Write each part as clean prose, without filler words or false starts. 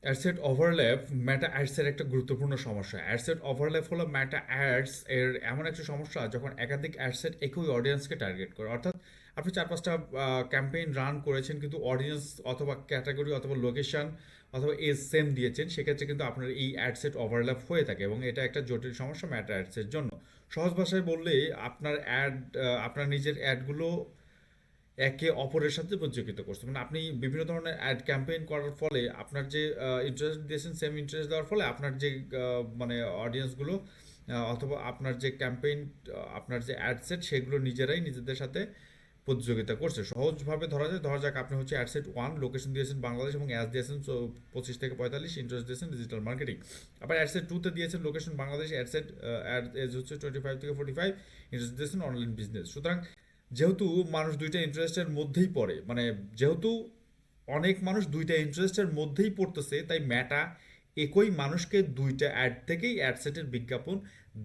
Ad set overlap মেটা অ্যাডসের একটা গুরুত্বপূর্ণ সমস্যা। অ্যাডসেট ওভারল্যাপ হলো মেটা অ্যাডস এর এমন একটা সমস্যা যখন একাধিক অ্যাডসেট একই অডিয়েন্সকে টার্গেট করে। অর্থাৎ আপনি 4-5টা ক্যাম্পেইন রান করেছেন কিন্তু অডিয়েন্স অথবা ক্যাটাগরি অথবা লোকেশন অথবা এজ সেম দিয়েছেন, সেক্ষেত্রে কিন্তু আপনার এই অ্যাডসেট ওভারল্যাপ হয়ে থাকে এবং এটা একটা জটিল সমস্যা মেটা অ্যাডসের জন্য। সহজ ভাষায় বললে আপনার আপনার নিজের অ্যাডগুলো একে অপরের সাথে প্রতিযোগিত করছে, মানে আপনি বিভিন্ন ধরনের অ্যাড ক্যাম্পেইন করার ফলে আপনার যে ইন্টারেস্ট দিয়েছেন সেম ইন্টারেস্ট দেওয়ার ফলে আপনার যে মানে অডিয়েন্সগুলো অথবা আপনার যে ক্যাম্পেইন আপনার যে অ্যাডসেট সেগুলো নিজেরাই নিজেদের সাথে প্রতিযোগিতা করছে। সহজভাবে ধরা যাক আপনি হচ্ছে অ্যাডসেট 1 লোকেশন দিয়েছেন বাংলাদেশ এবং অ্যাড দিয়েছেন 25 থেকে 45, ইন্টারেস্ট দিয়েছেন ডিজিটাল মার্কেটিং। আবার অ্যাডসেট 2 তে দিয়েছেন লোকেশন বাংলাদেশ, অ্যাড এজ হচ্ছে 25 থেকে 45, ইন্টারেস্ট দিয়েছেন অনলাইন বিজনেস। সুতরাং যেহেতু মানুষ দুইটা ইন্টারেস্টের মধ্যেই পড়ে, মানে যেহেতু অনেক মানুষ দুইটা ইন্টারেস্টের মধ্যেই পড়তেছে, তাই মেটা একই মানুষকে দুইটা অ্যাড থেকেই অ্যাড সেটের বিজ্ঞাপন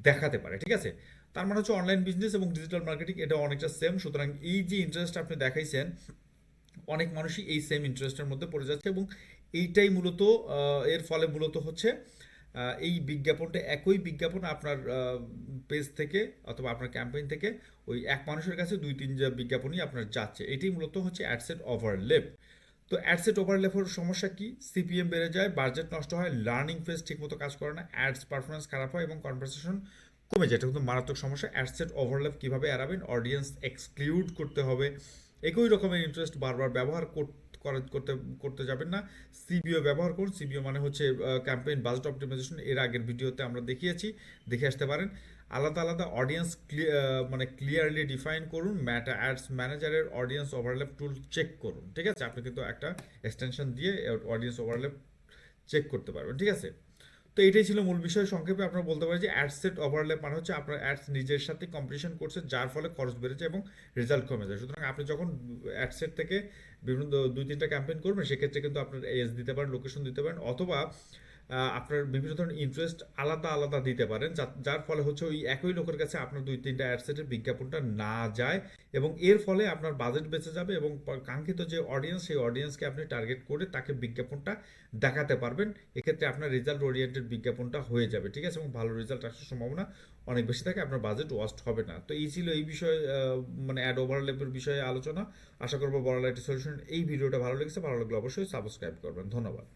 দেখাতে পারে। ঠিক আছে, তার মানে হচ্ছে অনলাইন বিজনেস এবং ডিজিটাল মার্কেটিং এটা অনেকটা সেম। সুতরাং এই যে ইন্টারেস্ট আপনি দেখাইছেন, অনেক মানুষই এই সেম ইন্টারেস্টের মধ্যে পড়ে যাচ্ছে এবং এইটাই মূলত এর ফলে মূলত হচ্ছে এই বিজ্ঞাপনটা একই বিজ্ঞাপন আপনার পেজ থেকে অথবা আপনার ক্যাম্পেইন থেকে ওই এক মানুষের কাছে 2-3 বিজ্ঞাপনই আপনার যাচ্ছে। এটাই মূলত হচ্ছে অ্যাডসেট ওভারলেপ। তো অ্যাডসেট ওভারলেপের সমস্যা কি? সিপিএম বেড়ে যায়, বাজেট নষ্ট হয়, লার্নিং ফেজ ঠিকমতো কাজ করে না, অ্যাডস পারফরমেন্স খারাপ হয় এবং কনভারসেশন কমে যায়। এটা কিন্তু মারাত্মক সমস্যা। অ্যাডসেট ওভারল্যাপ কিভাবে এড়াবেন? অডিয়েন্স এক্সক্লুড করতে হবে, একই রকমের ইন্টারেস্ট বারবার ব্যবহার করতে করতে যাবেন না। সিবিও ব্যবহার করুন। সিবিও মানে হচ্ছে ক্যাম্পেইন বাজেট অপটিমাইজেশন, এর আগের ভিডিওতে আমরা দেখিয়েছি, দেখে আসতে পারেন। আলাদা আলাদা অডিয়েন্স মানে ক্লিয়ারলি ডিফাইন করুন। ম্যাটা অ্যাডস ম্যানেজারের অডিয়েন্স ওভারল্যাপ টুল চেক করুন। ঠিক আছে, আপনি কিন্তু একটা এক্সটেনশন দিয়ে অডিয়েন্স ওভারল্যাপ চেক করতে পারবেন। ঠিক আছে, তো এটাই ছিল মূল বিষয়। সংক্ষেপে আপনারা বলতে পারেন যে অ্যাডসেট ওভারল্যাপ মানে হচ্ছে আপনার অ্যাডস নিজের সাথে কম্পিটিশন করছে, যার ফলে খরচ বেড়েছে এবং রেজাল্ট কমে যায়। সুতরাং আপনি যখন অ্যাডসেট থেকে বিভিন্ন 2-3টা ক্যাম্পেইন করবেন, সেক্ষেত্রে কিন্তু আপনার এজ দিতে পারেন, লোকেশন দিতে পারেন, অথবা আপনার বিভিন্ন ধরনের ইন্টারেস্ট আলাদা আলাদা দিতে পারেন, যার ফলে হচ্ছে ওই একই লোকের কাছে আপনার 2-3টা অ্যাডসেটের বিজ্ঞাপনটা না যায় এবং এর ফলে আপনার বাজেট বেঁচে যাবে এবং কাঙ্ক্ষিত যে অডিয়েন্স সেই অডিয়েন্সকে আপনি টার্গেট করে তাকে বিজ্ঞাপনটা দেখাতে পারবেন। এক্ষেত্রে আপনার রেজাল্ট ওরিয়েন্টেড বিজ্ঞাপনটা হয়ে যাবে। ঠিক আছে, এবং ভালো রেজাল্ট আসার সম্ভাবনা অনেক বেশি থাকে, আপনার বাজেট ওয়াস্ট হবে না। তো এই ছিল এই বিষয়ে মানে অ্যাড ওভারল্যাপের বিষয়ে আলোচনা। আশা করবো বড় একটা সলিউশন। এই ভিডিওটা ভালো লেগেছে, ভালো লাগলে অবশ্যই সাবস্ক্রাইব করবেন। ধন্যবাদ।